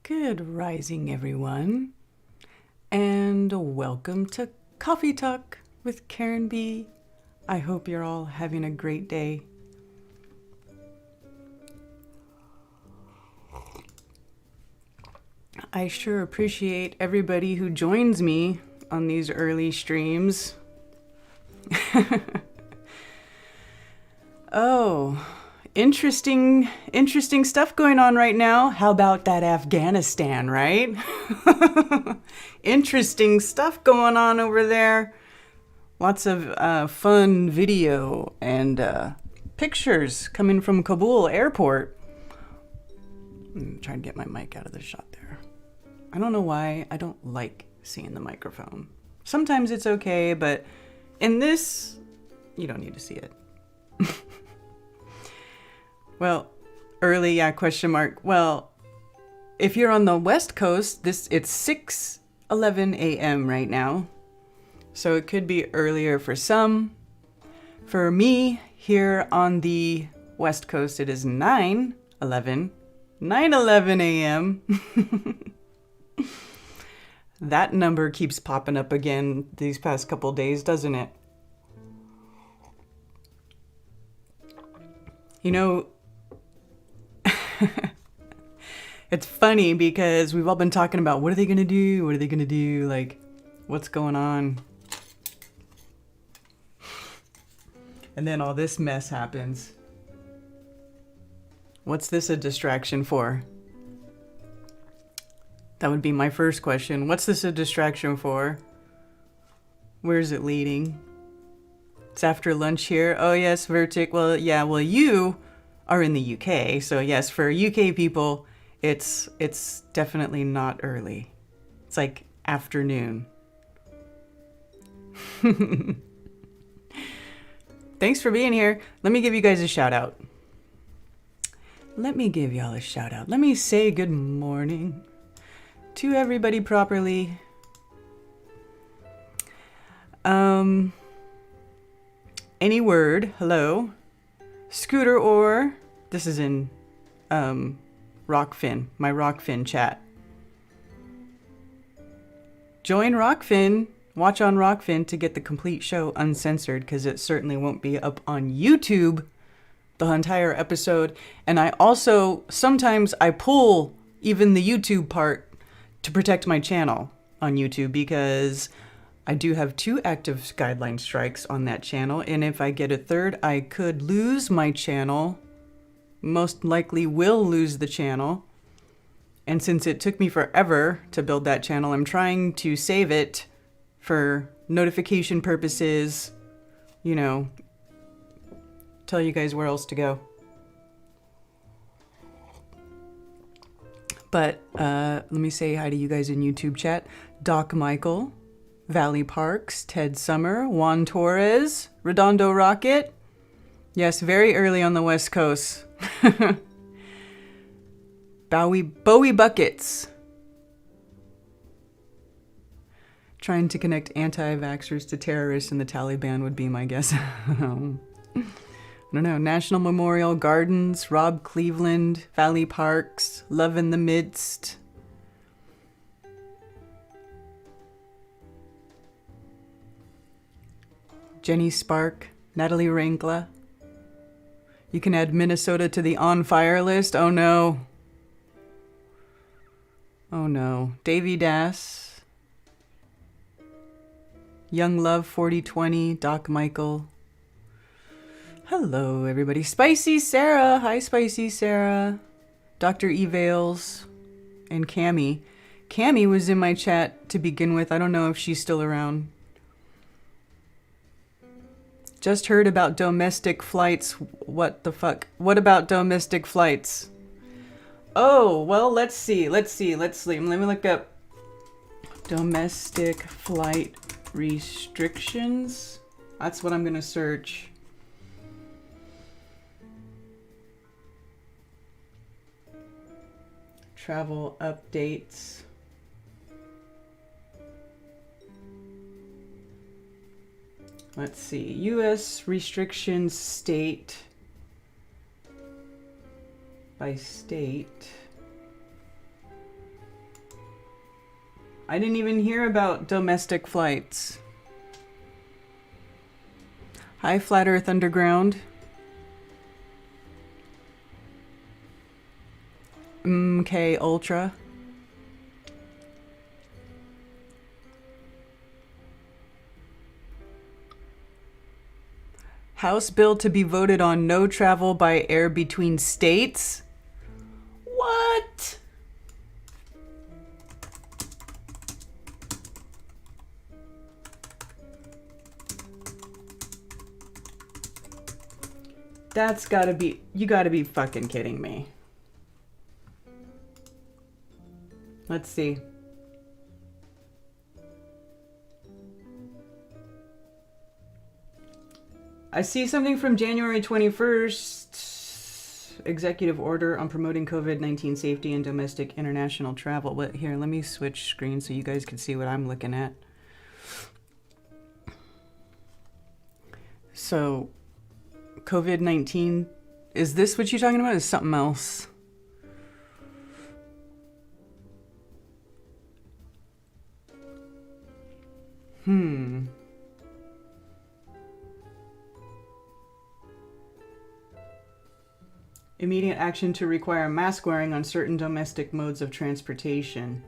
Good rising, everyone, and welcome to Coffee Talk with Karen B. I hope you're all having a great day. I sure appreciate everybody who joins me on these early streams. Oh, interesting stuff going on right now. How about that Afghanistan, right? Interesting stuff going on over there. Lots of fun video and pictures coming from Kabul airport. I'm trying to get my mic out of the shot there. I don't know why. I don't like seeing the microphone. Sometimes it's okay, but in this, you don't need to see it. Well, early, yeah, question mark. Well, if you're on the West Coast, it's 6:11 a.m. right now. So it could be earlier for some. For me, here on the West Coast, it is 9:11 a.m. That number keeps popping up again these past couple days, doesn't it? You know, it's funny because we've all been talking about what are they going to do? What are they going to do? Like, what's going on? And then all this mess happens. What's this a distraction for? That would be my first question. What's this a distraction for? Where is it leading? It's after lunch here. Oh, yes, Vertic. Well, yeah, well, you are in the UK. So, yes, for UK people, it's definitely not early. It's like afternoon. Thanks for being here. Let me give you guys a shout out. Let me give y'all a shout out. Let me say good morning to everybody properly. Any word, hello. Scooter or, this is in Rockfin, my Rockfin chat. Join Rockfin, watch on Rockfin to get the complete show uncensored, because it certainly won't be up on YouTube, the entire episode. And I also, sometimes I pull even the YouTube part to protect my channel on YouTube, because I do have 2 active guideline strikes on that channel, and if I get a third, I could lose my channel. Most likely will lose the channel. And since it took me forever to build that channel, I'm trying to save it for notification purposes, you know, tell you guys where else to go. But let me say hi to you guys in YouTube chat. Doc Michael, Valley Parks, Ted Summer, Juan Torres, Redondo Rocket. Yes, very early on the West Coast. Bowie Buckets. Trying to connect anti-vaxxers to terrorists and the Taliban would be my guess. I don't know. National Memorial Gardens, Rob Cleveland, Valley Parks, Love in the Midst. Jenny Spark, Natalie Rangla. You can add Minnesota to the on fire list. Oh no. Oh no. Davy Das. Young Love 4020, Doc Michael. Hello everybody. Spicy Sarah. Hi Spicy Sarah. Dr. Evales and Cammie. Cammie was in my chat to begin with. I don't know if she's still around. Just heard about domestic flights. What the fuck? What about domestic flights? Oh, well, let's see. Let me look up domestic flight restrictions. That's what I'm going to search. Travel updates. Let's see, U.S. restrictions state by state. I didn't even hear about domestic flights. Hi, Flat Earth Underground. MK Ultra. House bill to be voted on, no travel by air between states? What? That's gotta be, you gotta be fucking kidding me. Let's see. I see something from January 21st. Executive order on promoting COVID-19 safety and domestic international travel. What, here, let me switch screens so you guys can see what I'm looking at. So, COVID-19, is this what you're talking about? Is something else? Immediate action to require mask wearing on certain domestic modes of transportation.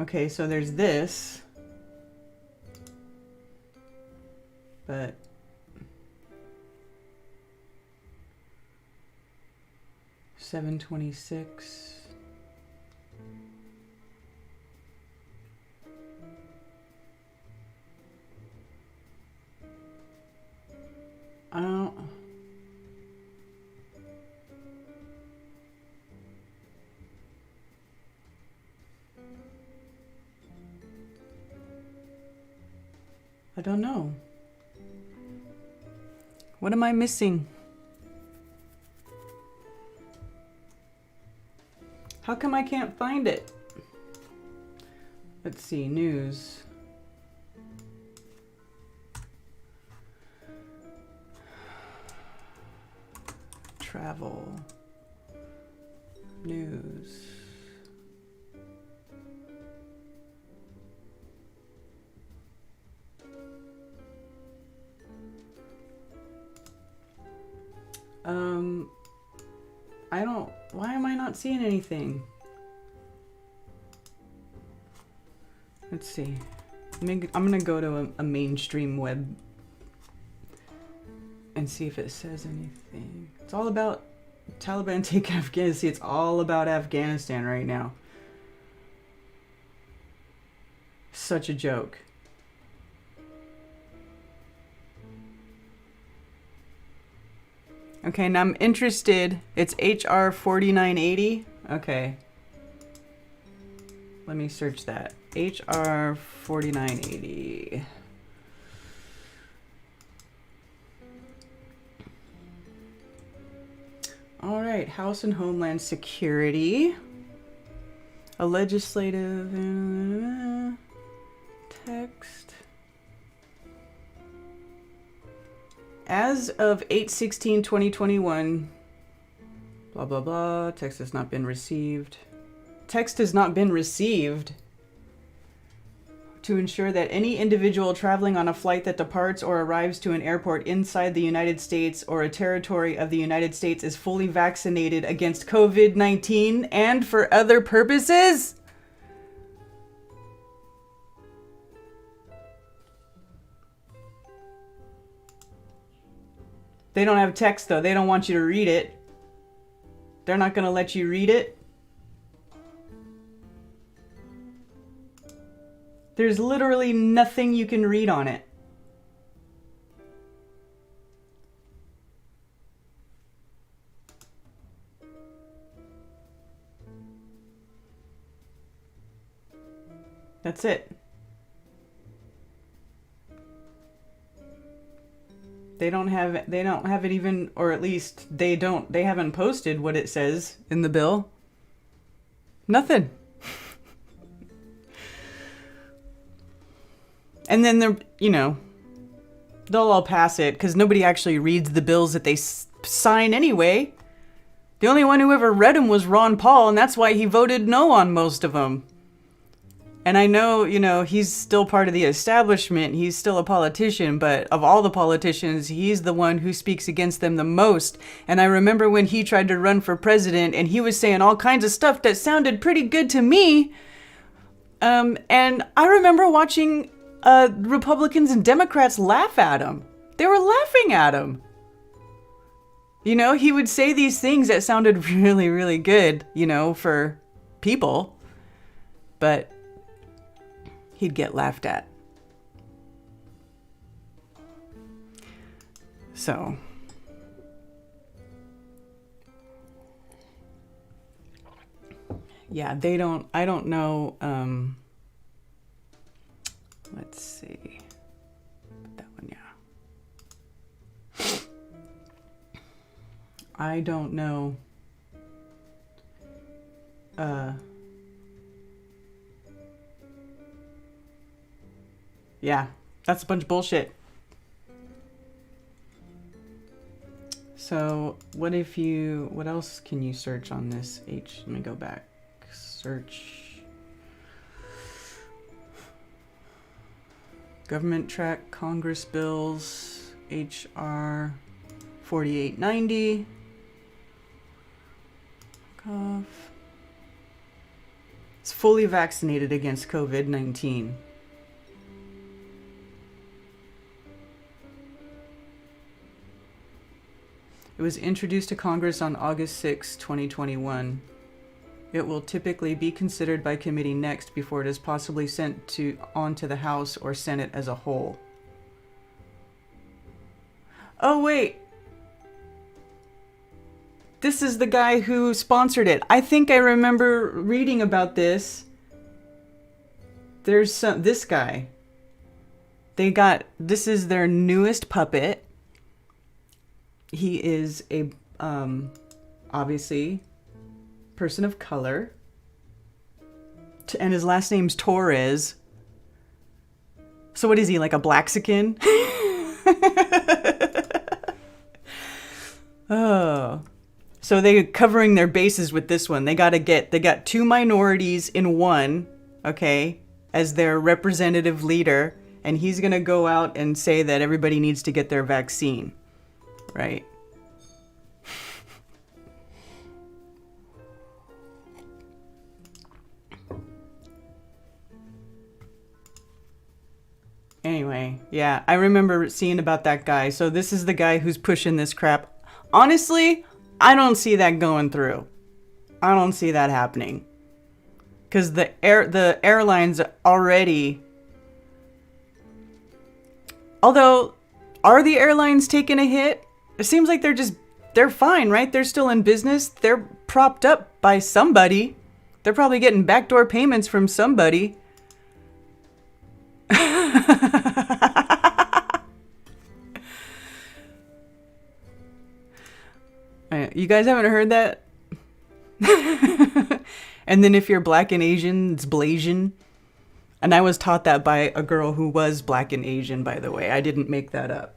Okay, so there's this. But $7.26. I don't know. What am I missing? How come I can't find it? Let's see, news. Travel. News. I don't, why am I not seeing anything? Let's see. I'm gonna go to a mainstream web and see if it says anything. It's all about Taliban take Afghanistan. It's all about Afghanistan right now. Such a joke. Okay, now I'm interested. It's HR 4980. Okay. Let me search that. HR 4980. All right, House and Homeland Security. A legislative text. As of 8/16/2021, blah, blah, blah, text has not been received. Text has not been received to ensure that any individual traveling on a flight that departs or arrives to an airport inside the United States or a territory of the United States is fully vaccinated against COVID-19 and for other purposes. They don't have text, though. They don't want you to read it. They're not going to let you read it. There's literally nothing you can read on it. That's it. They don't have it even, or at least they haven't posted what it says in the bill. Nothing. And then they'll all pass it because nobody actually reads the bills that they sign anyway. The only one who ever read them was Ron Paul, and that's why he voted no on most of them. And I know, you know, he's still part of the establishment. He's still a politician, but of all the politicians, he's the one who speaks against them the most. And I remember when he tried to run for president and he was saying all kinds of stuff that sounded pretty good to me. And I remember watching Republicans and Democrats laugh at him. They were laughing at him. You know, he would say these things that sounded really, really good, you know, for people. But he'd get laughed at. So, yeah, I don't know, let's see, put that one, yeah. I don't know, yeah, that's a bunch of bullshit. So what else can you search on this Let me go back. Search. Government track Congress bills, HR 4890. Cough. It's fully vaccinated against COVID-19. It was introduced to Congress on August 6, 2021. It will typically be considered by committee next before it is possibly sent on to the House or Senate as a whole. Oh, wait. This is the guy who sponsored it. I think I remember reading about this. There's this guy. This is their newest puppet. He is a, obviously, person of color. And his last name's Torres. So what is he, like a Blaxican? Oh. So they're covering their bases with this one. They got two minorities in one, okay, as their representative leader. And he's going to go out and say that everybody needs to get their vaccine. Right. Anyway, yeah, I remember seeing about that guy. So this is the guy who's pushing this crap. Honestly, I don't see that going through. I don't see that happening. Because the airlines already... Although, are the airlines taking a hit? It seems like they're fine, right? They're still in business. They're propped up by somebody. They're probably getting backdoor payments from somebody. You guys haven't heard that? And then if you're black and Asian, it's Blasian. And I was taught that by a girl who was black and Asian, by the way. I didn't make that up.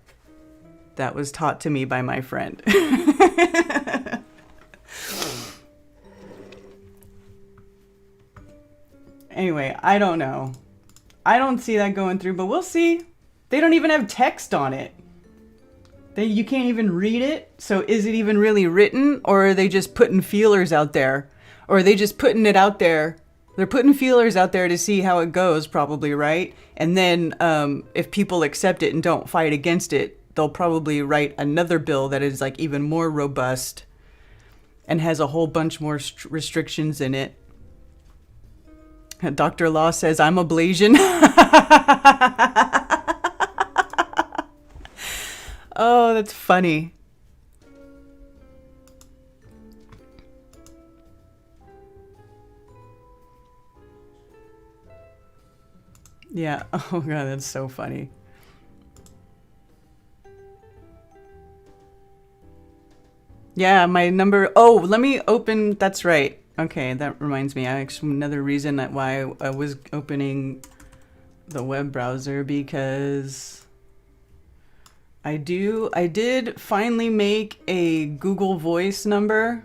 That was taught to me by my friend. Anyway, I don't know. I don't see that going through, but we'll see. They don't even have text on it. You can't even read it. So is it even really written? Or are they just putting feelers out there? Or are they just putting it out there? They're putting feelers out there to see how it goes, probably, right? And then if people accept it and don't fight against it, they'll probably write another bill that is like even more robust and has a whole bunch more restrictions in it. Dr. Law says, I'm a Blasian. Oh, that's funny. Yeah. Oh, God, that's so funny. Yeah, my number. Oh, let me open. That's right. Okay, that reminds me. Another reason why I was opening the web browser, because I did finally make a Google Voice number.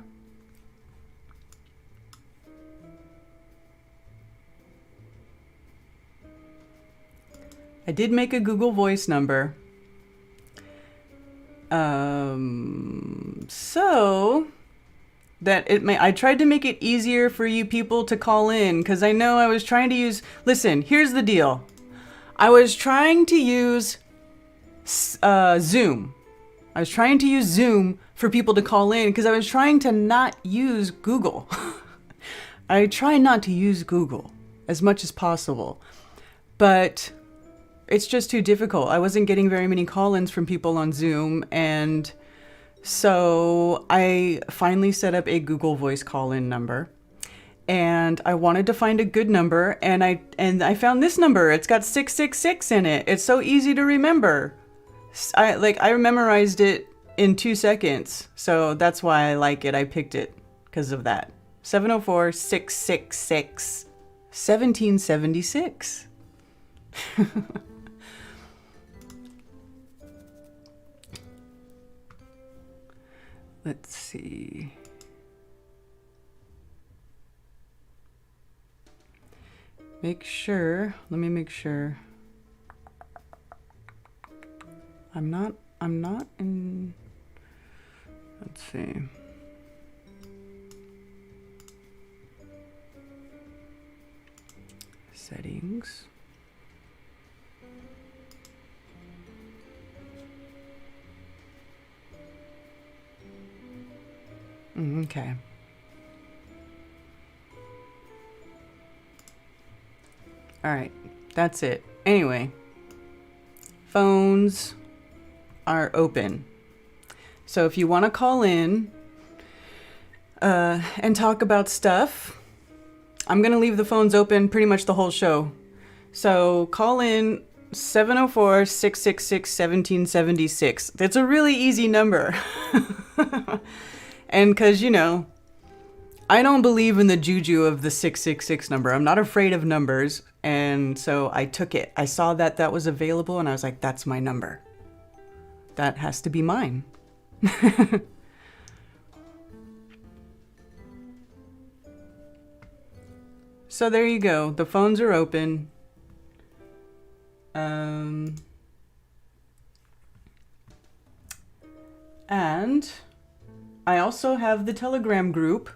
I did make a Google Voice number. So that I tried to make it easier for you people to call in, because I know I was trying to use, listen, here's the deal. I was trying to use Zoom. I was trying to use Zoom for people to call in, because I was trying to not use Google. I try not to use Google as much as possible, but it's just too difficult. I wasn't getting very many call-ins from people on Zoom, and so I finally set up a Google Voice call-in number, and I wanted to find a good number, and I found this number. It's got 666 in it. It's so easy to remember. I memorized it in 2 seconds, so that's why I like it. I picked it because of that. 704-666 1776. Let's see. Let me make sure. I'm not in, let's see. Settings. Okay. All right, that's it. Anyway, phones are open. So if you want to call in and talk about stuff, I'm going to leave the phones open pretty much the whole show. So call in 704-666-1776. That's a really easy number. And because, I don't believe in the juju of the 666 number. I'm not afraid of numbers. And so I took it. I saw that was available, and I was like, that's my number. That has to be mine. So there you go. The phones are open. And I also have the Telegram group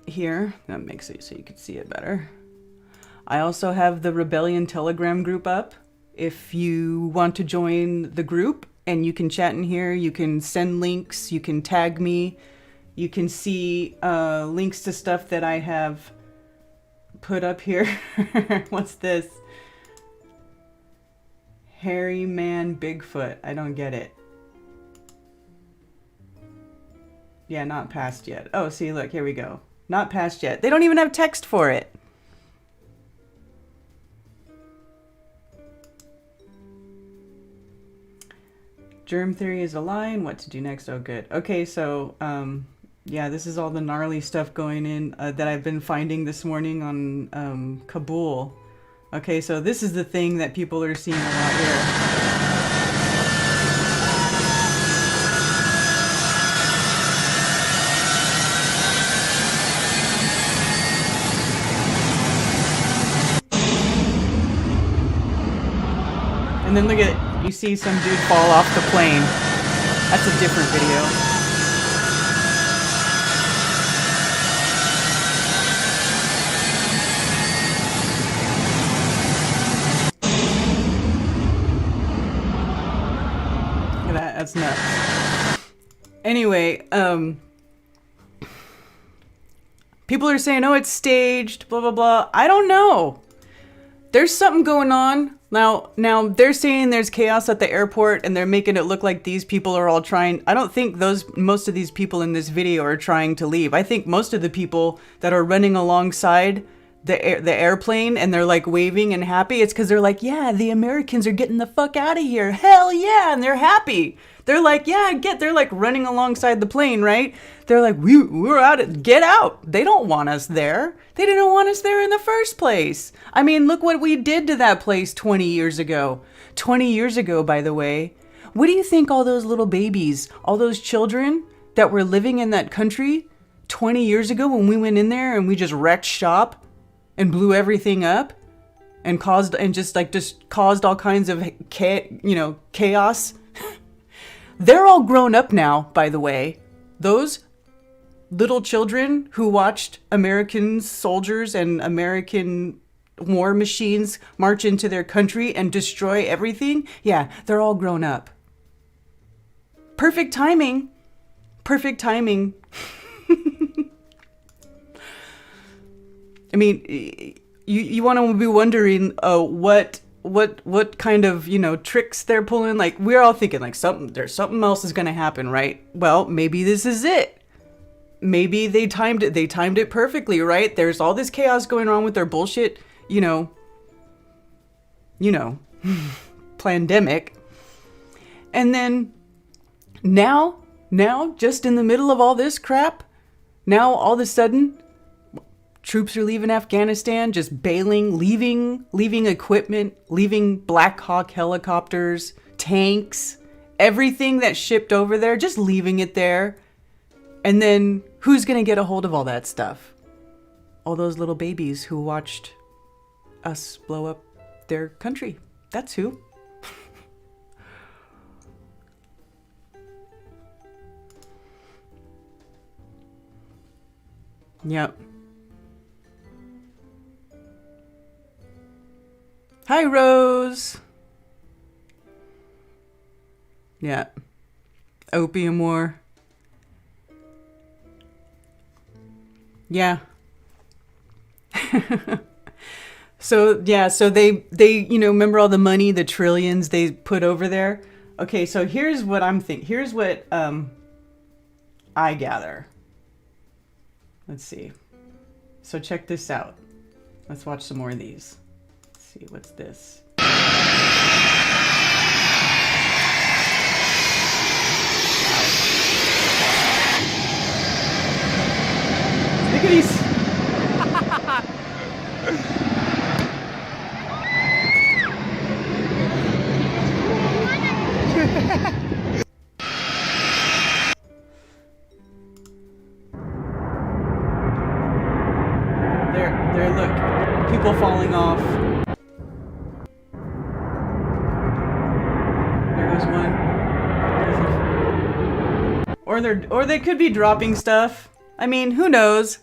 here. That makes it so you can see it better. I also have the Rebellion Telegram group up. If you want to join the group, and you can chat in here, you can send links, you can tag me, you can see links to stuff that I have put up here. What's this? Hairy man Bigfoot. I don't get it. Yeah, not passed yet. Oh, see, look, here we go. Not passed yet. They don't even have text for it. Germ theory is a lie, and what to do next? Oh, good. Okay, so, yeah, this is all the gnarly stuff going in that I've been finding this morning on Kabul. Okay, so this is the thing that people are seeing a lot here. And then look at it. You see some dude fall off the plane. That's a different video. Look at that. That's nuts. Anyway, people are saying, oh, it's staged, blah, blah, blah. I don't know. There's something going on. Now they're saying there's chaos at the airport, and they're making it look like these people are all trying. I don't think most of these people in this video are trying to leave. I think most of the people that are running alongside the airplane and they're like waving and happy, it's because they're like, yeah, the Americans are getting the fuck out of here. Hell yeah, and they're happy. They're like, yeah, they're like running alongside the plane, right? They're like, we're out, get out. They don't want us there. They didn't want us there in the first place. I mean, look what we did to that place 20 years ago. 20 years ago, by the way. What do you think all those little babies, all those children that were living in that country 20 years ago when we went in there and we just wrecked shop? and blew everything up and caused all kinds of chaos. They're all grown up now, by the way. Those little children who watched American soldiers and American war machines march into their country and destroy everything, yeah, they're all grown up. Perfect timing. Perfect timing. I mean, you want to be wondering what kind of, tricks they're pulling. Like, we're all thinking like there's something else is going to happen, right? Well, maybe this is it. Maybe they timed it perfectly, right? There's all this chaos going on with their bullshit, pandemic. And then now, just in the middle of all this crap, now all of a sudden, troops are leaving Afghanistan, just bailing, leaving equipment, leaving Black Hawk helicopters, tanks, everything that's shipped over there, just leaving it there. And then who's going to get a hold of all that stuff? All those little babies who watched us blow up their country. That's who. Yep. Hi, Rose. Yeah. Opium war. Yeah. So they remember all the money, the trillions they put over there? Okay, so here's what I'm thinking. Here's what I gather. Let's see. So check this out. Let's watch some more of these. Let's see, what's this? Look at these. There, look. People falling off. There goes one. Or they could be dropping stuff. I mean, who knows?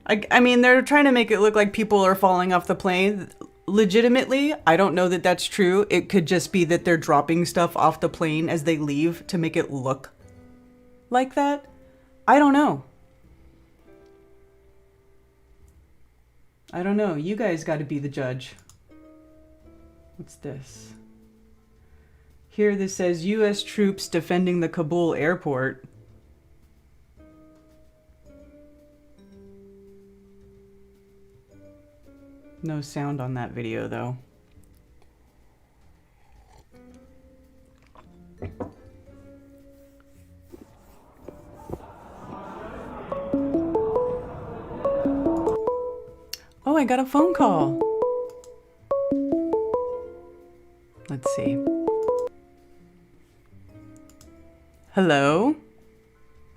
I mean, they're trying to make it look like people are falling off the plane. Legitimately, I don't know that that's true. It could just be that they're dropping stuff off the plane as they leave to make it look like that. I don't know. I don't know. You guys got to be the judge. What's this? Here this says U.S. troops defending the Kabul airport. No sound on that video, though. Oh, I got a phone call. Let's see. Hello?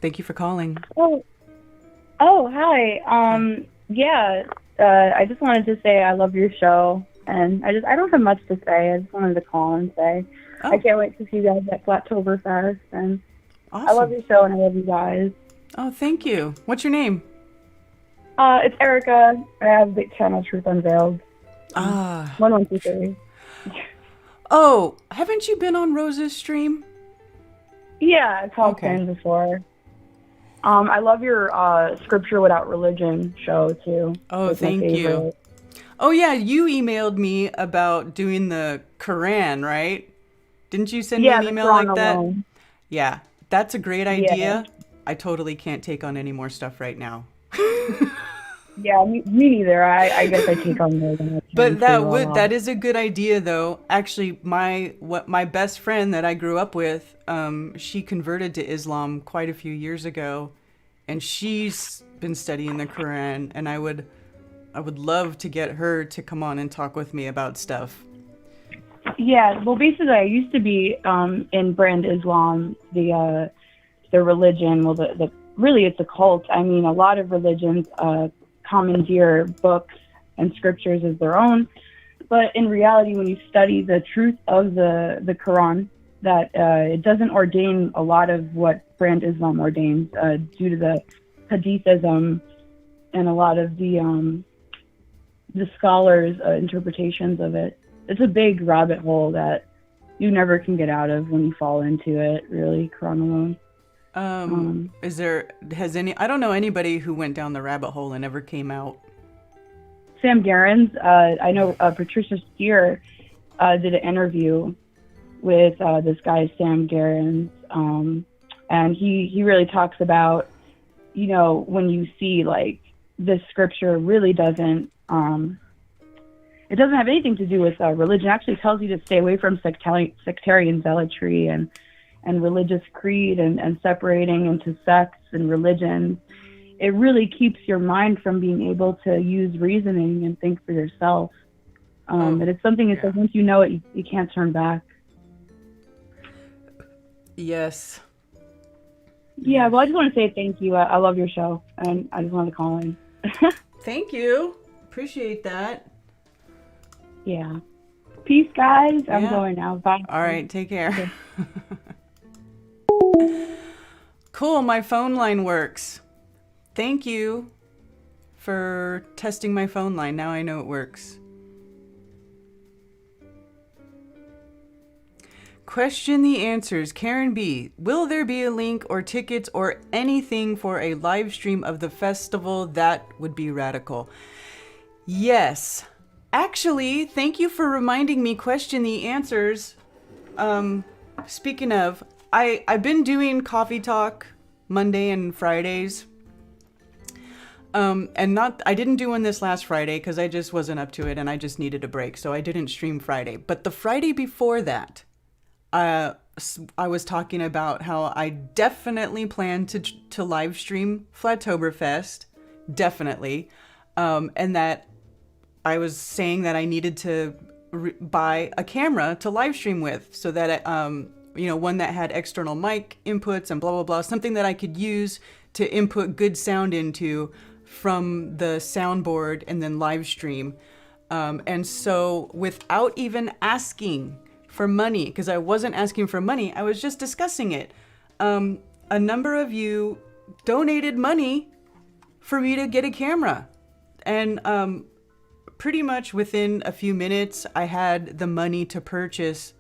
Thank you for calling. Oh, hi. Yeah. I just wanted to say I love your show, and I don't have much to say. I just wanted to call and say I can't wait to see you guys at Flattoberfest, and Awesome. I love your show and I love you guys. Oh, thank you. What's your name? It's Erica. I have the channel Truth Unveiled. 1123. Oh, haven't you been on Rose's stream? Yeah, I've talked to him before. I love your Scripture Without Religion show, too. Oh, thank you. Oh, yeah, you emailed me about doing the Quran, right? Didn't you send me an email like that? Alone. Yeah, that's a great idea. Yeah. I totally can't take on any more stuff right now. Yeah, me neither. I guess I take on more than I can. But that is a good idea, though. Actually, my best friend that I grew up with, she converted to Islam quite a few years ago, and she's been studying the Quran, and I would love to get her to come on and talk with me about stuff. Yeah, well, basically, I used to be in Brand Islam, the religion. Well, really, it's a cult. I mean, a lot of religions commandeer books and scriptures as their own. But in reality, when you study the truth of the Quran, that it doesn't ordain a lot of what brand Islam ordains due to the hadithism and a lot of the scholars' interpretations of it. It's a big rabbit hole that you never can get out of when you fall into it, really, Quran alone. I don't know anybody who went down the rabbit hole and never came out. Sam Garens, I know Patricia Steer did an interview with this guy, Sam Garens, and he really talks about, you know, when you see like this scripture really doesn't, it doesn't have anything to do with religion. It actually tells you to stay away from sectarian zealotry and religious creed and separating into sects and religions. It really keeps your mind from being able to use reasoning and think for yourself. And it's something that once you know it, you can't turn back. Yes. Yeah, well, I just want to say thank you. I love your show, and I just wanted to call in. Thank you. Appreciate that. Yeah. Peace, guys. I'm going now. Bye. All right, take care. Cool, my phone line works. Thank you for testing my phone line. Now I know it works. Question the answers. Karen B. Will there be a link or tickets or anything for a live stream of the festival? That would be radical. Yes. Actually, thank you for reminding me. Question the answers. Speaking of, I've been doing coffee talk Monday and Fridays. I didn't do one this last Friday because I just wasn't up to it and I just needed a break. So I didn't stream Friday. But the Friday before that, I was talking about how I definitely plan to live stream Flattoberfest. Definitely. And that I was saying that I needed to buy a camera to live stream with so that, one that had external mic inputs and blah, blah, blah. Something that I could use to input good sound into from the soundboard and then live stream. And so without even asking for money, because I wasn't asking for money, I was just discussing it. A number of you donated money for me to get a camera. And pretty much within a few minutes, I had the money to purchase,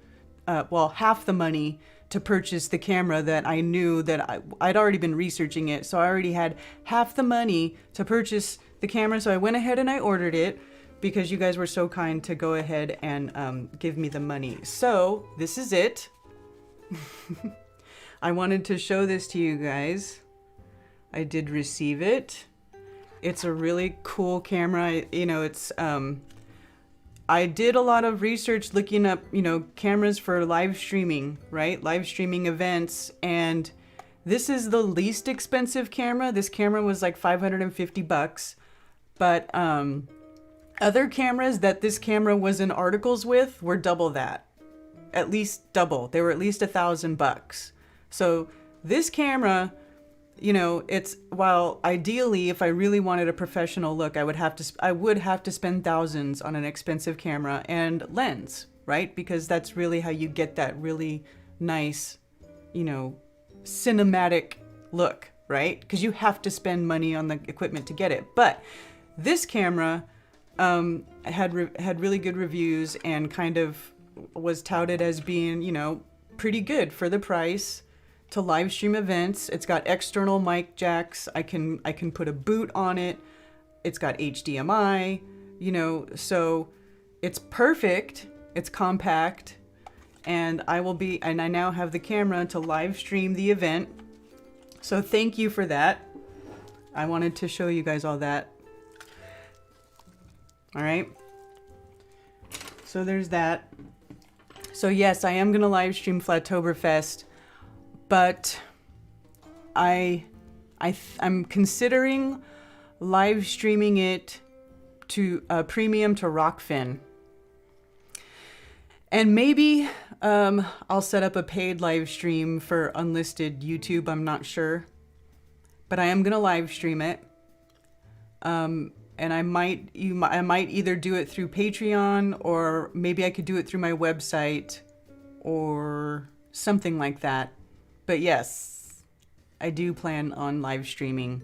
half the money to purchase the camera that I knew that I'd already been researching it. So I already had half the money to purchase the camera. So I went ahead and I ordered it because you guys were so kind to go ahead and give me the money. So this is it. I wanted to show this to you guys. I did receive it. It's a really cool camera. I did a lot of research looking up, cameras for live streaming, right? Live streaming events. And this is the least expensive camera. This camera was like $550. But other cameras that this camera was in articles with were double that. At least double. They were at least $1,000. So this camera, it's, while ideally, if I really wanted a professional look, I would have to spend thousands on an expensive camera and lens, right? Because that's really how you get that really nice, cinematic look, right? Because you have to spend money on the equipment to get it. But this camera had really good reviews and kind of was touted as being, pretty good for the price to live stream events. It's got external mic jacks. I can put a boot on it. It's got HDMI, so it's perfect. It's compact, and I now have the camera to live stream the event. So thank you for that. I wanted to show you guys all that. All right. So there's that. So yes, I am going to live stream Flattoberfest. But I'm considering live streaming it to premium to Rockfin. And maybe I'll set up a paid live stream for unlisted YouTube. I'm not sure. But I am going to live stream it. And I might either do it through Patreon, or maybe I could do it through my website or something like that. But yes, I do plan on live streaming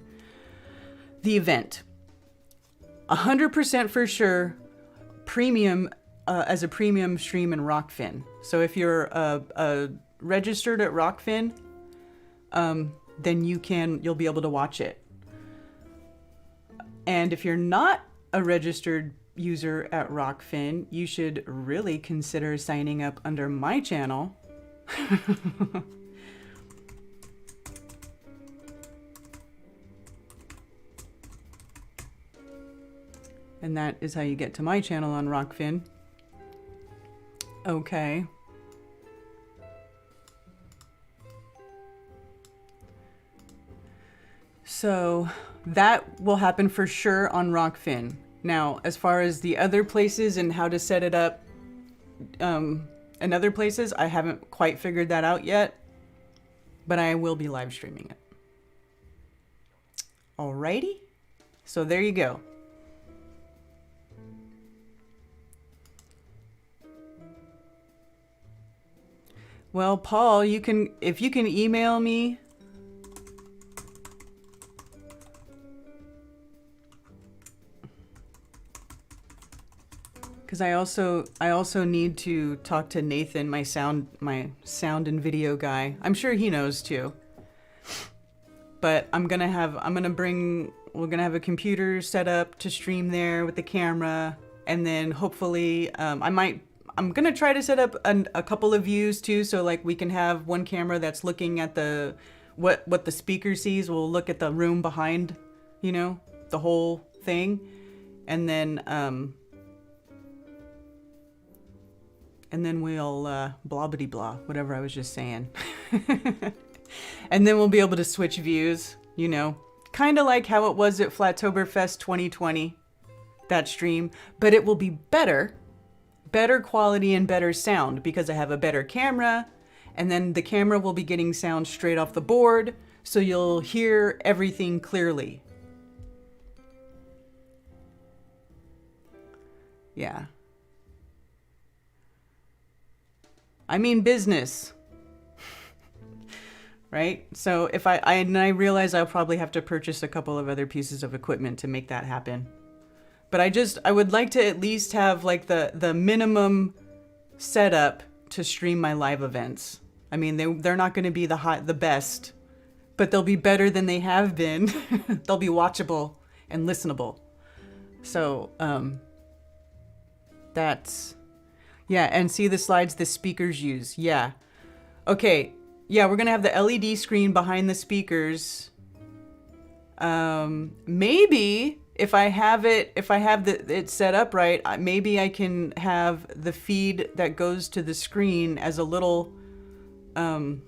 the event. 100% for sure, premium, as a premium stream in Rockfin. So if you're registered at Rockfin, then you'll be able to watch it. And if you're not a registered user at Rockfin, you should really consider signing up under my channel. And that is how you get to my channel on Rockfin. Okay. So that will happen for sure on Rockfin. Now, as far as the other places and how to set it up in other places, I haven't quite figured that out yet, but I will be live streaming it. Alrighty. So there you go. Well, Paul, if you can email me. Because I also need to talk to Nathan, my sound and video guy. I'm sure he knows too. But we're gonna have a computer set up to stream there with the camera, and then hopefully I'm gonna try to set up a couple of views too, so like we can have one camera that's looking at what the speaker sees. We'll look at the room behind, the whole thing, and then we'll blobbity blah, whatever I was just saying. And then we'll be able to switch views, kind of like how it was at Flattoberfest 2020, that stream, but it will be better quality and better sound because I have a better camera, and then the camera will be getting sound straight off the board, so you'll hear everything clearly. Yeah. I mean business. Right? So if I realize I'll probably have to purchase a couple of other pieces of equipment to make that happen. But I would like to at least have like the minimum setup to stream my live events. I mean, they're not going to be the best, but they'll be better than they have been. They'll be watchable and listenable. So that's, yeah. And see the slides the speakers use. Yeah. Okay. Yeah, we're going to have the LED screen behind the speakers. Maybe if I have it set up right, maybe I can have the feed that goes to the screen as a little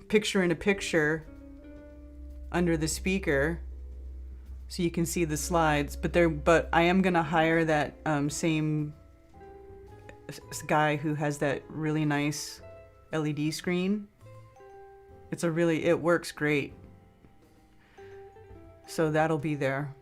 picture-in-a-picture under the speaker, so you can see the slides. But I am gonna hire that same guy who has that really nice LED screen. It works great. So that'll be there.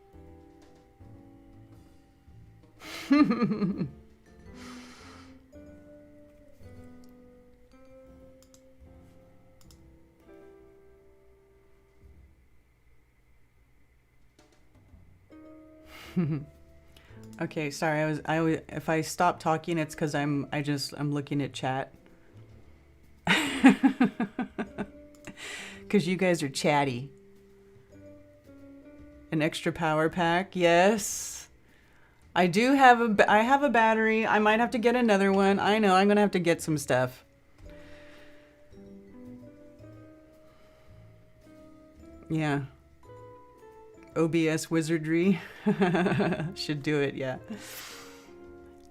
Okay, sorry. If I stop talking, it's because I'm looking at chat. Because you guys are chatty. An extra power pack, yes. I have a battery. I might have to get another one. I know, I'm gonna have to get some stuff. Yeah. OBS wizardry. Should do it, yeah.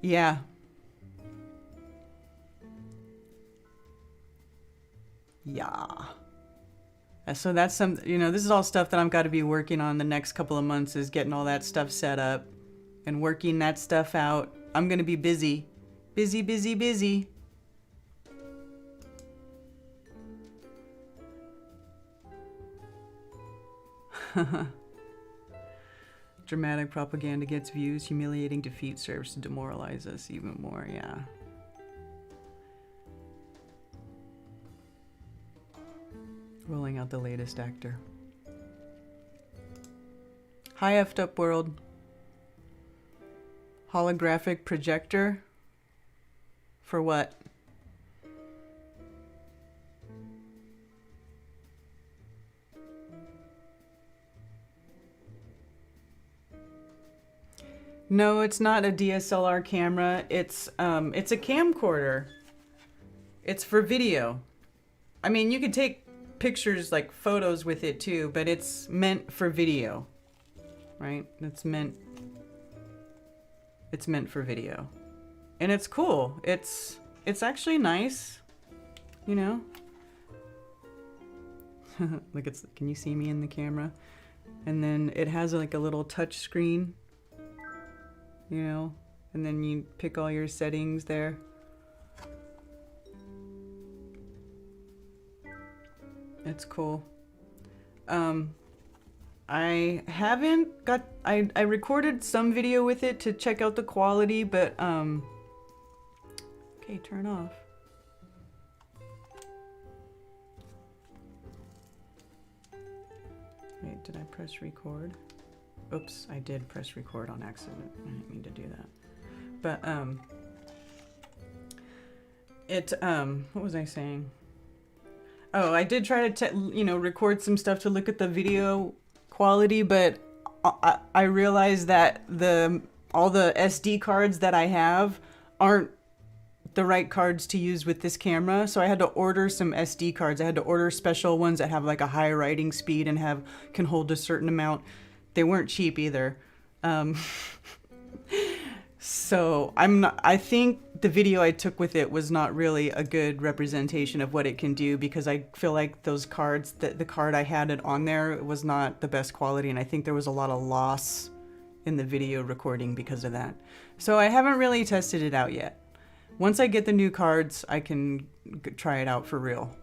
Yeah. Yeah. So that's this is all stuff that I've got to be working on the next couple of months, is getting all that stuff set up and working that stuff out. I'm going to be busy. Busy, busy, busy. Dramatic propaganda gets views. Humiliating defeat serves to demoralize us even more. Yeah. Rolling out the latest actor. Hi, effed up world. Holographic projector? For what? No, it's not a DSLR camera. It's a camcorder. It's for video. I mean, you could take pictures, like photos with it too, but it's meant for video, right? It's meant for video, and it's cool. It's actually nice, you know. Look, can you see me in the camera? And then it has like a little touch screen, you know, and then you pick all your settings there. It's cool. I haven't got, I recorded some video with it to check out the quality, but, okay, turn off. Wait, did I press record? Oops, I did press record on accident. I didn't mean to do that. But, what was I saying? Oh, I did try to, record some stuff to look at the video quality, but I realized that all the SD cards that I have aren't the right cards to use with this camera. So I had to order some SD cards. I had to order special ones that have like a high writing speed and can hold a certain amount. They weren't cheap either. So I think the video I took with it was not really a good representation of what it can do, because I feel like those cards, the card I had it on there, was not the best quality, and I think there was a lot of loss in the video recording because of that. So I haven't really tested it out yet. Once I get the new cards, I can try it out for real.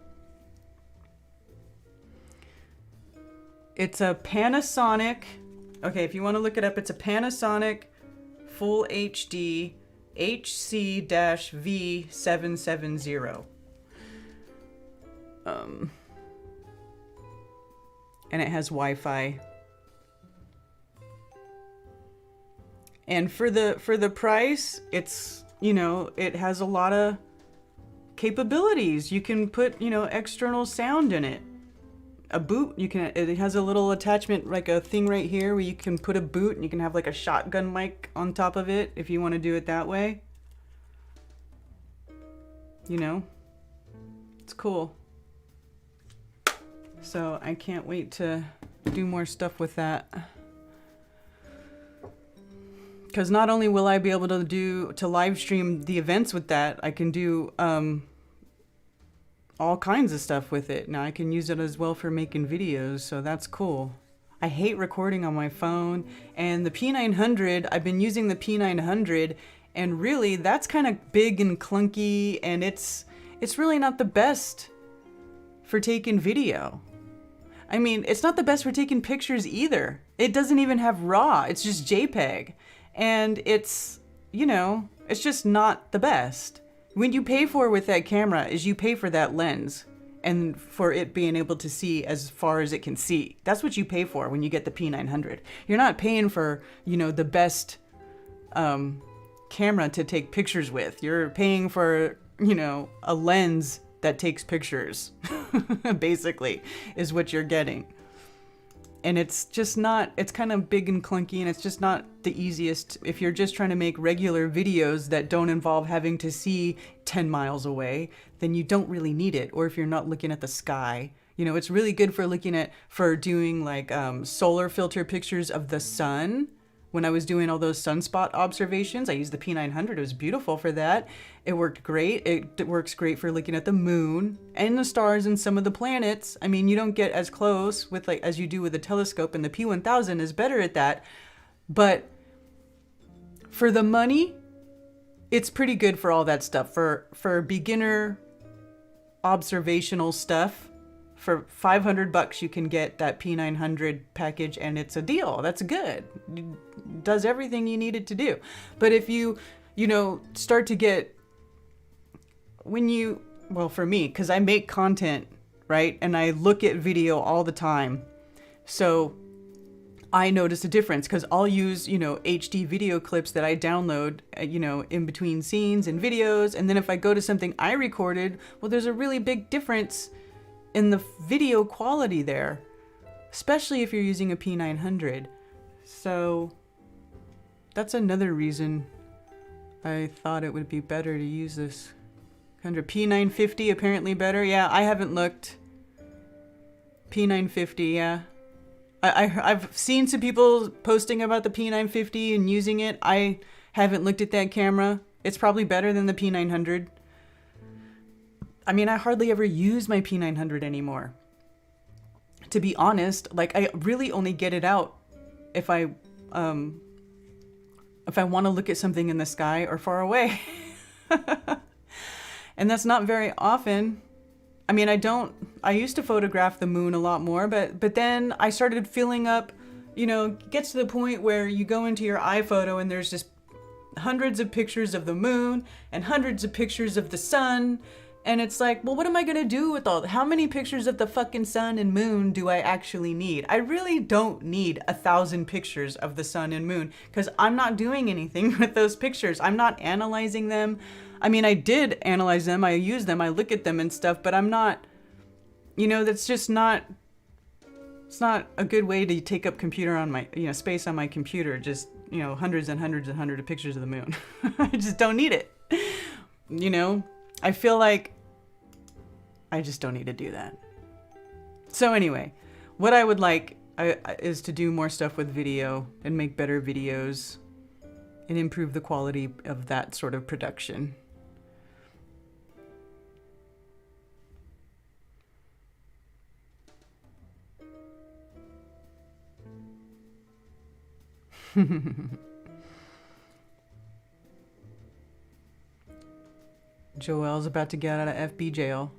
It's a Panasonic. Okay, if you want to look it up, it's a Panasonic Full HD HC-V770. And it has Wi-Fi. And for the price, it's, it has a lot of capabilities. You can put, external sound in it. A boot, it has a little attachment, like a thing right here where you can put a boot, and you can have like a shotgun mic on top of it if you want to do it that way. It's cool. So I can't wait to do more stuff with that. Because not only will I be able to live stream the events with that, I can do all kinds of stuff with it. Now I can use it as well for making videos, so that's cool. I hate recording on my phone, and the P900, I've been using the P900, and really that's kind of big and clunky, and it's really not the best for taking video. I mean, it's not the best for taking pictures either. It doesn't even have RAW, it's just JPEG. And it's, it's just not the best. When you pay for with that camera is you pay for that lens and for it being able to see as far as it can see. That's what you pay for when you get the P900. You're not paying for, the best camera to take pictures with. You're paying for, a lens that takes pictures, basically, is what you're getting. And it's just not, it's kind of big and clunky, and it's just not the easiest if you're just trying to make regular videos that don't involve having to see 10 miles away, then you don't really need it. Or if you're not looking at the sky, it's really good for doing like solar filter pictures of the sun. When I was doing all those sunspot observations, I used the P900. It was beautiful for that. It worked great. It works great for looking at the moon and the stars and some of the planets. I mean, you don't get as close with as you do with a telescope, and the P1000 is better at that. But for the money, it's pretty good for all that stuff. For beginner observational stuff, For $500 you can get that P900 package, and it's a deal. That's good. It does everything you need it to do. But if you start to get, well, for me, because I make content, right? And I look at video all the time. So I notice a difference because I'll use, HD video clips that I download, in between scenes and videos. And then if I go to something I recorded, well, there's a really big difference in the video quality there, especially if you're using a P900. So that's another reason I thought it would be better to use this 100. P950 apparently better. Yeah, I haven't looked. P950, yeah. I've seen some people posting about the P950 and using it. I haven't looked at that camera. It's probably better than the P900. I mean, I hardly ever use my P900 anymore. To be honest, like I really only get it out if I want to look at something in the sky or far away. And that's not very often. I mean, I used to photograph the moon a lot more, but then I started filling up, it gets to the point where you go into your iPhoto and there's just hundreds of pictures of the moon and hundreds of pictures of the sun. And it's like, well, what am I going to do with how many pictures of the fucking sun and moon do I actually need? I really don't need 1,000 pictures of the sun and moon because I'm not doing anything with those pictures. I'm not analyzing them. I mean, I did analyze them. I use them. I look at them and stuff, but I'm not, that's just not, it's not a good way to take up computer on my, space on my computer. Just, hundreds and hundreds and hundreds of pictures of the moon. I just don't need it. I feel like I just don't need to do that. So anyway, what I would like is to do more stuff with video and make better videos and improve the quality of that sort of production. Joelle's about to get out of FB jail.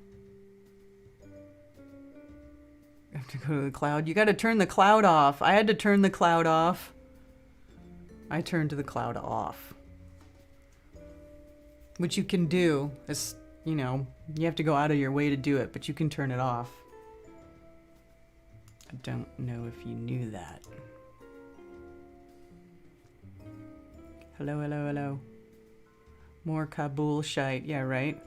I have to go to the cloud. You got to turn the cloud off. I had to turn the cloud off. I turned the cloud off. Which you can do. It's, you have to go out of your way to do it, but you can turn it off. I don't know if you knew that. Hello, hello, hello. More Kabul shite. Yeah, right?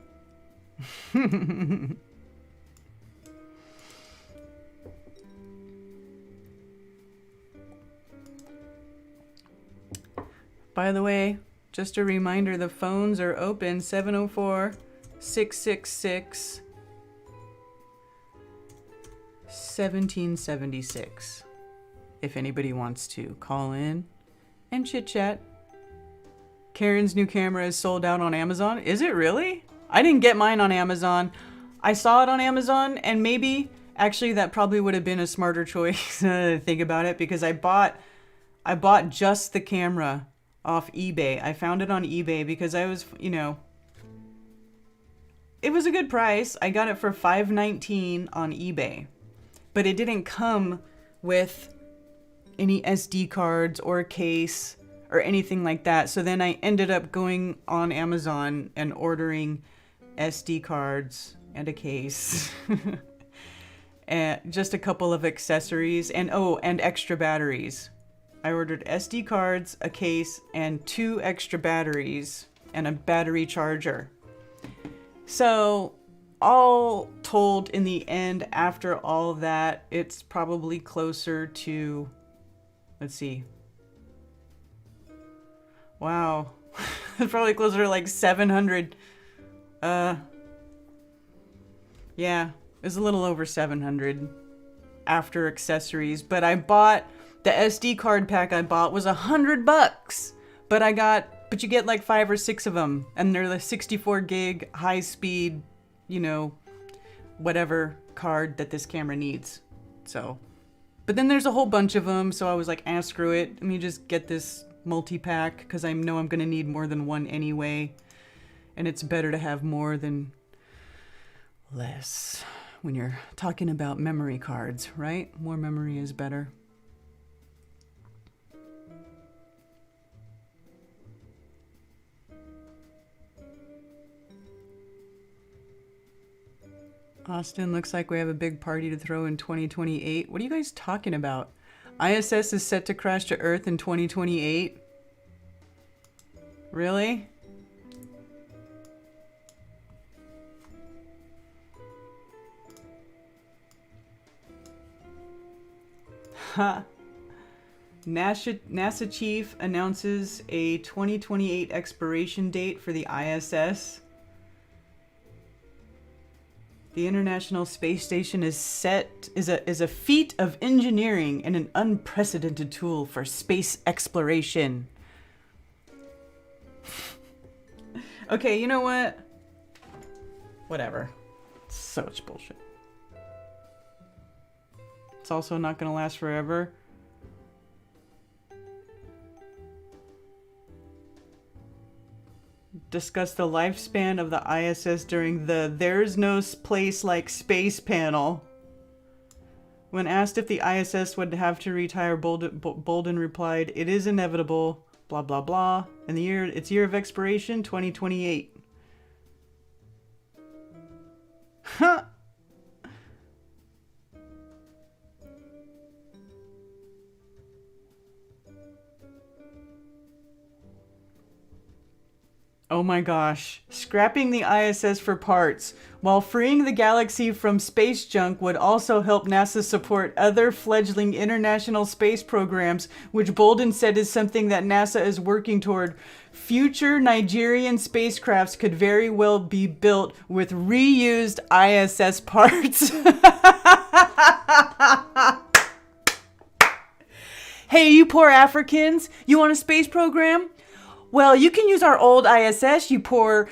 By the way, just a reminder, the phones are open 704-666-1776. If anybody wants to call in and chit chat. Karen's new camera is sold out on Amazon. Is it really? I didn't get mine on Amazon. I saw it on Amazon, and maybe actually that probably would have been a smarter choice to think about it, because I bought just the camera off eBay. I found it on eBay because I was, it was a good price. I got it for $5.19 on eBay, but it didn't come with any SD cards or a case or anything like that. So then I ended up going on Amazon and ordering SD cards and a case and just a couple of accessories and extra batteries. I ordered SD cards, a case, and 2 extra batteries and a battery charger. So all told, in the end, after all that, it's probably closer to, let's see. Wow. It's probably closer to like 700. Yeah, it was a little over 700 after accessories. But I bought the SD card pack. I bought was $100. But you get like 5 or 6 of them, and they're the 64 gig high speed, whatever card that this camera needs. So, but then there's a whole bunch of them. So I was like, screw it. Let me just get this multi-pack, because I know I'm going to need more than one anyway, and it's better to have more than less. when you're talking about memory cards, right? More memory is better. Austin, looks like we have a big party to throw in 2028. What are you guys talking about? ISS is set to crash to Earth in 2028? Really? Ha! NASA chief announces a 2028 expiration date for the ISS. The International Space Station is a feat of engineering and an unprecedented tool for space exploration. Okay, you know what? Whatever. It's so much bullshit. It's also not going to last forever. Discuss the lifespan of the ISS during the There's No Place Like Space panel. When asked if the ISS would have to retire, Bolden replied, "It is inevitable, blah, blah, blah. And its year of expiration, 2028. Huh. Oh my gosh. Scrapping the ISS for parts while freeing the galaxy from space junk would also help NASA support other fledgling international space programs, which Bolden said is something that NASA is working toward. Future Nigerian spacecrafts could very well be built with reused ISS parts. Hey, you poor Africans, you want a space program? Well, you can use our old ISS, you poor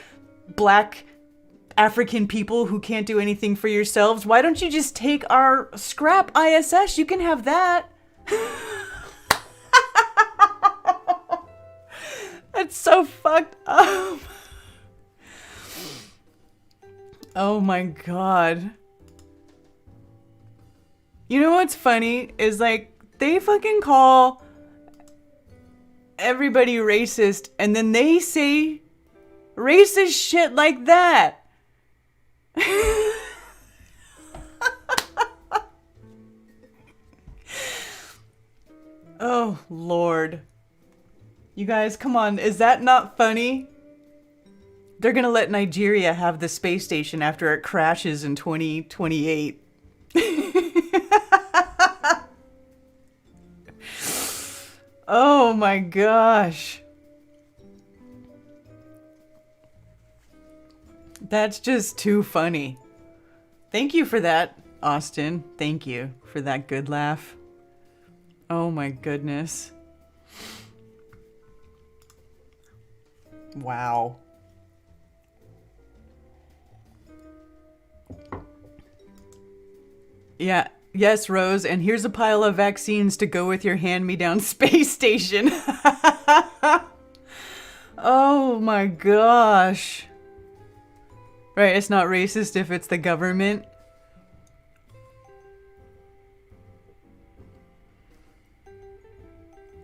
black African people who can't do anything for yourselves. Why don't you just take our scrap ISS? You can have that. That's so fucked up. Oh my God. You know what's funny is like they fucking call everybody racist and then they say racist shit like that. Oh Lord, you guys, come on, is that not funny? They're gonna let Nigeria have the space station after it crashes in 2028. Oh my gosh. That's just too funny. Thank you for that, Austin. Thank you for that good laugh. Oh my goodness. Wow. Yeah. Yes, Rose, and here's a pile of vaccines to go with your hand-me-down space station. Oh my gosh. Right, it's not racist if it's the government.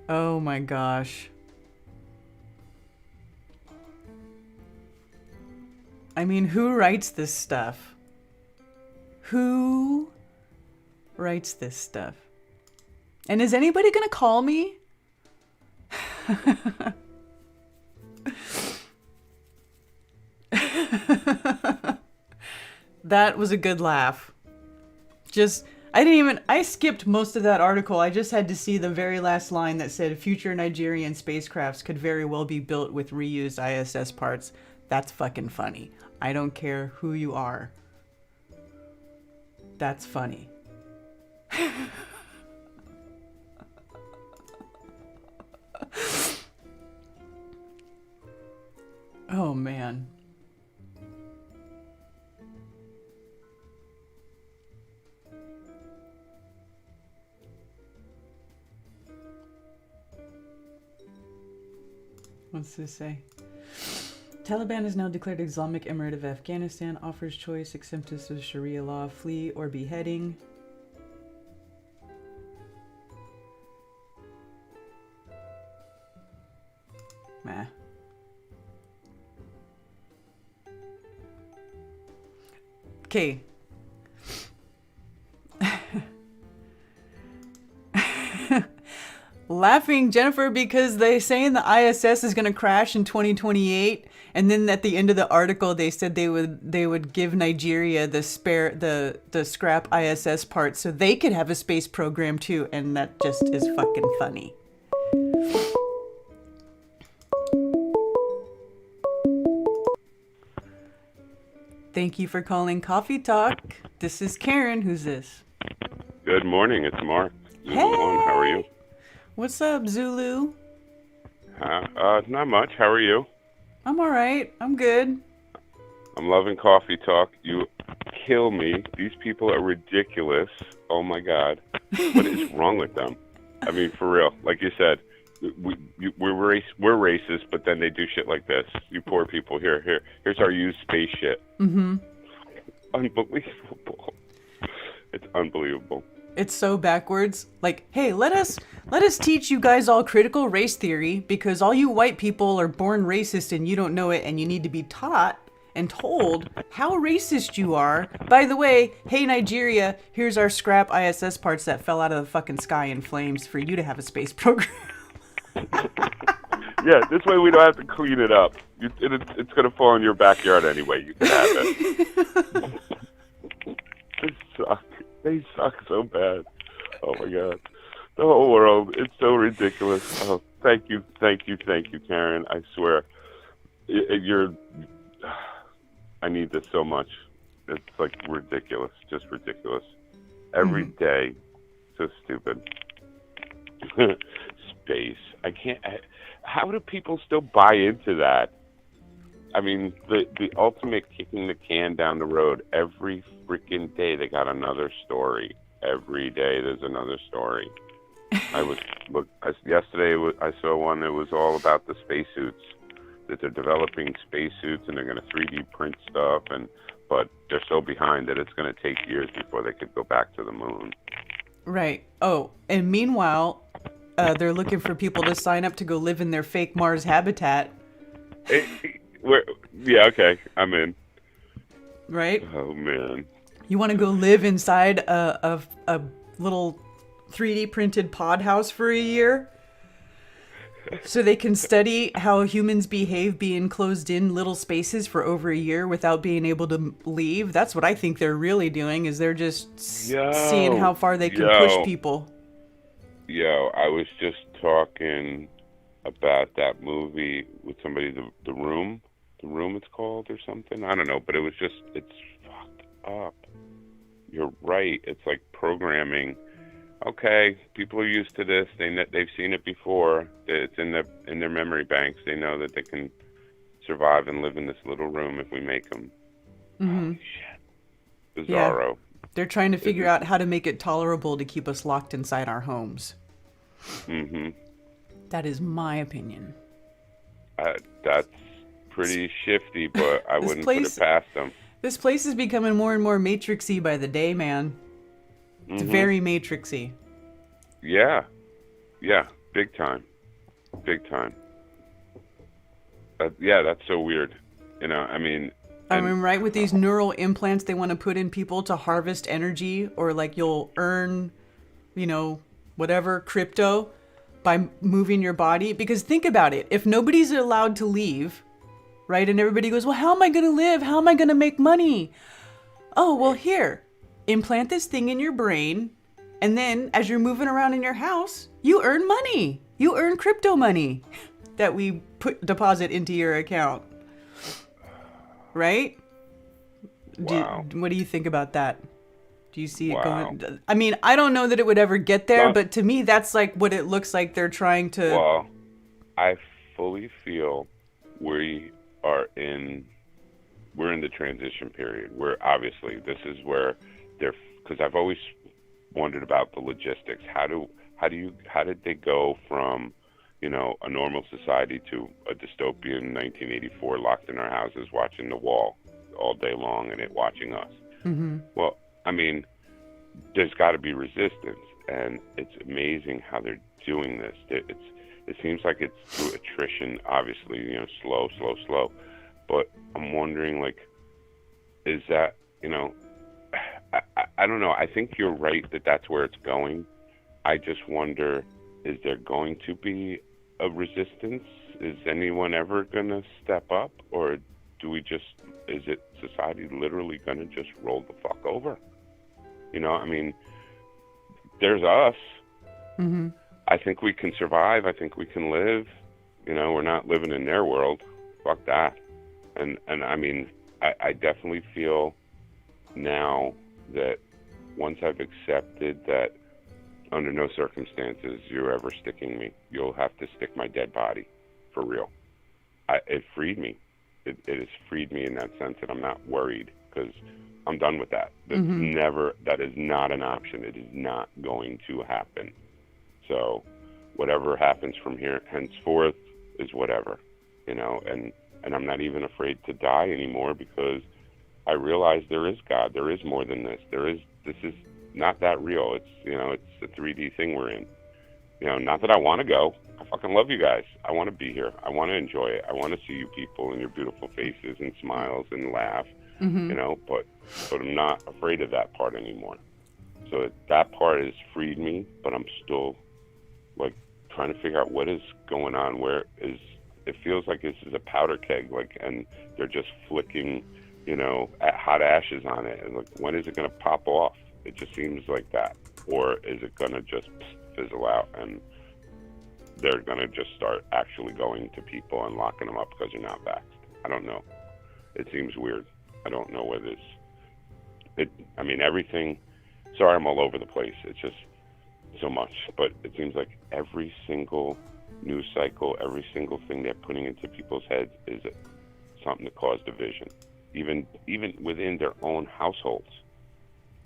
Oh my gosh. I mean, who writes this stuff? Who writes this stuff? And is anybody gonna call me? That was a good laugh. I skipped most of that article. I just had to see the very last line that said future Nigerian spacecrafts could very well be built with reused ISS parts. That's fucking funny. I don't care who you are. That's funny. Oh man. What's this say? Taliban is now declared Islamic Emirate of Afghanistan, offers choice, acceptance of Sharia law, flee or beheading. Meh. Okay. Laughing, Jennifer, because they saying the ISS is going to crash in 2028, and then at the end of the article they said they would give Nigeria the scrap ISS part so they could have a space program too, and that just is fucking funny. Thank you for calling Coffee Talk. This is Karen. Who's this? Good morning. It's Mark. Hey. How are you? What's up, Zulu? Not much. How are you? I'm all right. I'm good. I'm loving Coffee Talk. You kill me. These people are ridiculous. Oh my God. What is wrong with them? I mean, for real. Like you said, we're racist, but then they do shit like this. You poor people. Here's our used space shit. Mm-hmm. Unbelievable. It's unbelievable. It's so backwards. Like, hey, let us teach you guys all critical race theory, because all you white people are born racist and you don't know it, and you need to be taught and told how racist you are. By the way, hey Nigeria, here's our scrap ISS parts that fell out of the fucking sky in flames for you to have a space program. Yeah, this way we don't have to clean it up. It's going to fall in your backyard anyway. You can have it. They suck so bad. Oh my God. The whole world. It's so ridiculous. Oh, thank you, Karen. I swear. I need this so much. It's like ridiculous. Just ridiculous. Every day. So stupid. Space. How do people still buy into that? I mean, the ultimate kicking the can down the road. Every freaking day they got another story. Every day there's another story. Yesterday I saw one that was all about the spacesuits, that they're developing spacesuits and they're going to 3D print stuff, but they're so behind that it's going to take years before they could go back to the moon. Right. Oh, and meanwhile, they're looking for people to sign up to go live in their fake Mars habitat. Yeah, okay, I'm in. Right? Oh, man. You want to go live inside a little 3D printed pod house for a year? So they can study how humans behave being closed in little spaces for over a year without being able to leave? That's what I think they're really doing, is they're just seeing how far they can push people. Yo, I was just talking about that movie with somebody, The Room it's called or something. I don't know, but it's fucked up. You're right. It's like programming. Okay, people are used to this. They've seen it before. It's in their memory banks. They know that they can survive and live in this little room if we make them. Mm-hmm. Holy shit. Bizarro. Yeah. They're trying to figure out how to make it tolerable to keep us locked inside our homes. Mm-hmm. That is my opinion. That's pretty shifty, but I wouldn't put it past them. This place is becoming more and more matrixy by the day, man. It's very matrixy. Yeah, big time. Yeah, that's so weird. You know, I mean, right, with these neural implants they want to put in people to harvest energy, or like you'll earn, whatever crypto by moving your body. Because think about it, if nobody's allowed to leave, right, and everybody goes, well, how am I going to live? How am I going to make money? Oh, well, here, implant this thing in your brain, and then as you're moving around in your house, you earn money. You earn crypto money that we deposit into your account. Right? Wow. What do you think about that? Do you see it Wow. going? I mean, I don't know that it would ever get there, but to me, that's like what it looks like they're trying to... Well, I fully feel we're in the transition period, where obviously this is where because I've always wondered about the logistics. How did they go from a normal society to a dystopian 1984 locked in our houses watching the wall all day long and it watching us. Mm-hmm. Well, I mean, there's got to be resistance, and it's amazing how they're doing this. It seems like it's through attrition, obviously, slow. But I'm wondering, like, is that, I don't know. I think you're right that that's where it's going. I just wonder, is there going to be a resistance? Is anyone ever going to step up? Or is it society literally going to just roll the fuck over? I mean, there's us. Mm-hmm. I think we can survive. I think we can live. We're not living in their world. Fuck that. And I mean, I definitely feel now that once I've accepted that under no circumstances you're ever sticking me, you'll have to stick my dead body for real. It freed me. It has freed me in that sense that I'm not worried because I'm done with that. That is not an option. It is not going to happen. So whatever happens from here henceforth is whatever, and I'm not even afraid to die anymore because I realize there is God. There is more than this. This is not that real. It's a 3D thing we're in. Not that I want to go. I fucking love you guys. I want to be here. I want to enjoy it. I want to see you people and your beautiful faces and smiles and laugh, but I'm not afraid of that part anymore. So that part has freed me, but I'm still like trying to figure out what is going on. It feels like this is a powder keg, and they're just flicking, at hot ashes on it. And like, when is it going to pop off? It just seems like that. Or is it going to just fizzle out and they're going to just start actually going to people and locking them up because they're not vaxxed? I don't know. It seems weird. I don't know whether everything, sorry, I'm all over the place. It's just so much, but it seems like every single news cycle, every single thing they're putting into people's heads is something to cause division, even within their own households.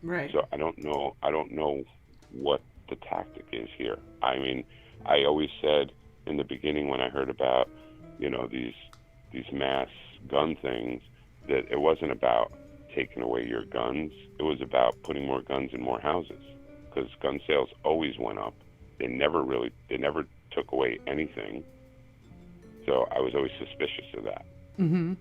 Right. So I don't know what the tactic is here. I mean, I always said in the beginning when I heard about, these mass gun things, that it wasn't about taking away your guns. It was about putting more guns in more houses, because gun sales always went up. They never took away anything. So I was always suspicious of that. Mm-hmm.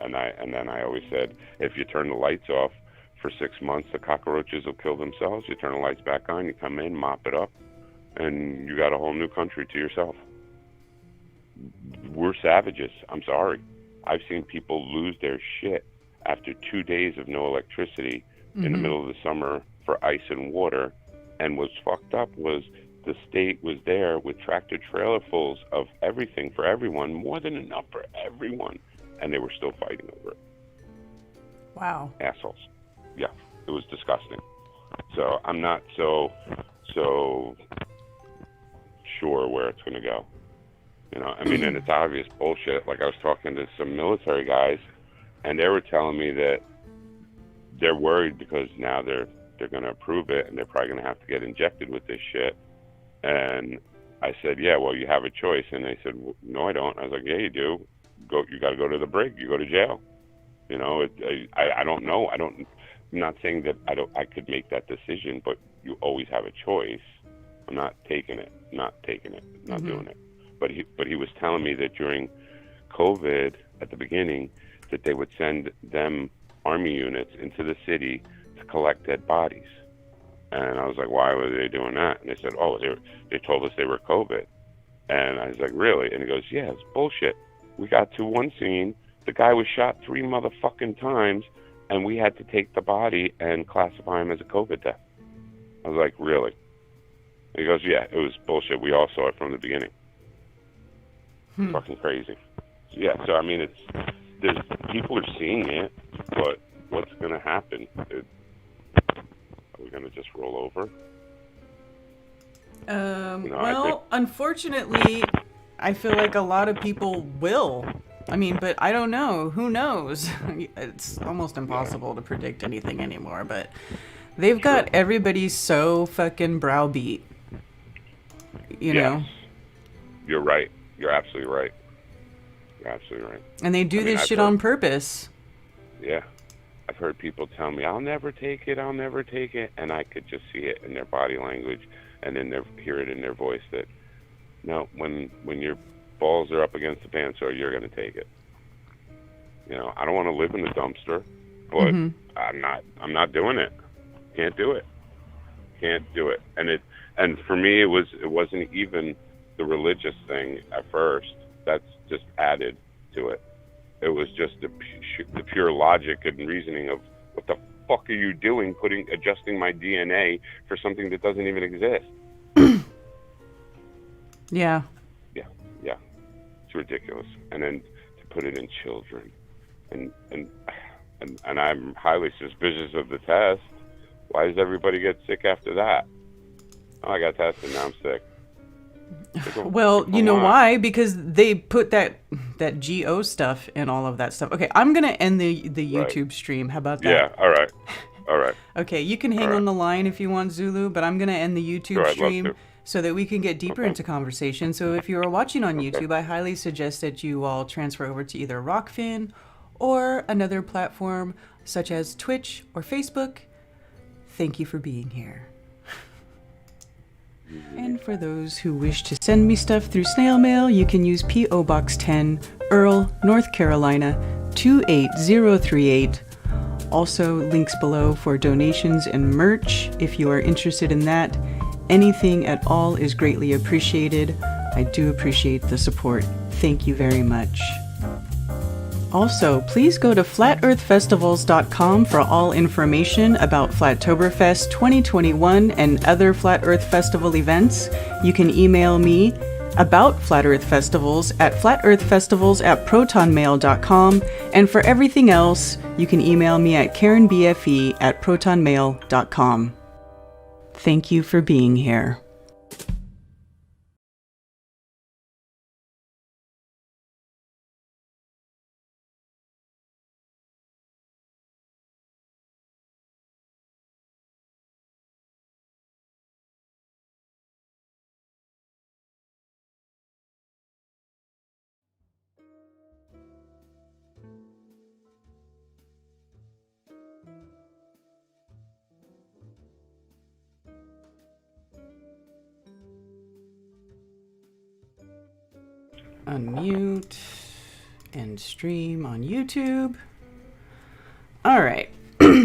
And then I always said, if you turn the lights off for 6 months, the cockroaches will kill themselves. You turn the lights back on, you come in, mop it up, and you got a whole new country to yourself. We're savages. I'm sorry. I've seen people lose their shit after 2 days of no electricity in the middle of the summer for ice and water. And what's fucked up was the state was there with tractor trailer fulls of everything for everyone, more than enough for everyone, and they were still fighting over it. Wow. Assholes. Yeah, it was disgusting. So I'm not so sure where it's going to go. And it's obvious bullshit. Like, I was talking to some military guys, and they were telling me that they're worried because now they're going to approve it, and they're probably going to have to get injected with this shit. And I said, yeah, well, you have a choice. And they said, well, no, I don't. I was like, yeah, you do. You got to go to the brig. You go to jail. I don't know. I'm not saying that I could make that decision, but you always have a choice. I'm not taking it. Not doing it. But he was telling me that during COVID at the beginning, that they would send them army units into the city to collect dead bodies. And I was like, why were they doing that? And they said, oh, they told us they were COVID. And I was like, really? And he goes, yeah, it's bullshit. We got to one scene, the guy was shot 3 motherfucking times, and we had to take the body and classify him as a COVID death. I was like, really? And he goes, yeah, it was bullshit. We all saw it from the beginning. Fucking crazy. Yeah, so I mean, there's people are seeing it, but what's going to happen? Are we going to just roll over? Unfortunately, I feel like a lot of people will. I mean, but I don't know. Who knows? It's almost impossible to predict anything anymore, but they've got everybody so fucking browbeat. You know? you're right. You're absolutely right. You're absolutely right. And they do this shit on purpose. Yeah. I've heard people tell me, I'll never take it, and I could just see it in their body language and hear it in their voice that, no, when your balls are up against the bandsaw, you're going to take it. You know, I don't want to live in the dumpster, but I'm not doing it. Can't do it. And for me, it wasn't even the religious thing at first. That's just added to it. It was just the pure logic and reasoning of, what the fuck are you doing adjusting my DNA for something that doesn't even exist? Yeah. Yeah. It's ridiculous. And then to put it in children. And I'm highly suspicious of the test. Why does everybody get sick after that? Oh, I got tested, now I'm sick. Well, you know why? Because they put that GO stuff and all of that stuff. Okay, I'm going to end the YouTube stream. How about that? Yeah, all right. Okay, you can hang on the line if you want, Zulu, but I'm going to end the YouTube stream so that we can get deeper into conversation. So if you are watching on YouTube, I highly suggest that you all transfer over to either Rockfin or another platform such as Twitch or Facebook. Thank you for being here. And for those who wish to send me stuff through snail mail, you can use P.O. Box 10, Earl, North Carolina, 28038. Also, links below for donations and merch if you are interested in that. Anything at all is greatly appreciated. I do appreciate the support. Thank you very much. Also, please go to flatearthfestivals.com for all information about Flattoberfest 2021 and other Flat Earth Festival events. You can email me about Flat Earth Festivals at flatearthfestivals@protonmail.com, and for everything else, you can email me at karenbfe@protonmail.com. Thank you for being here. Unmute and stream on YouTube. All right.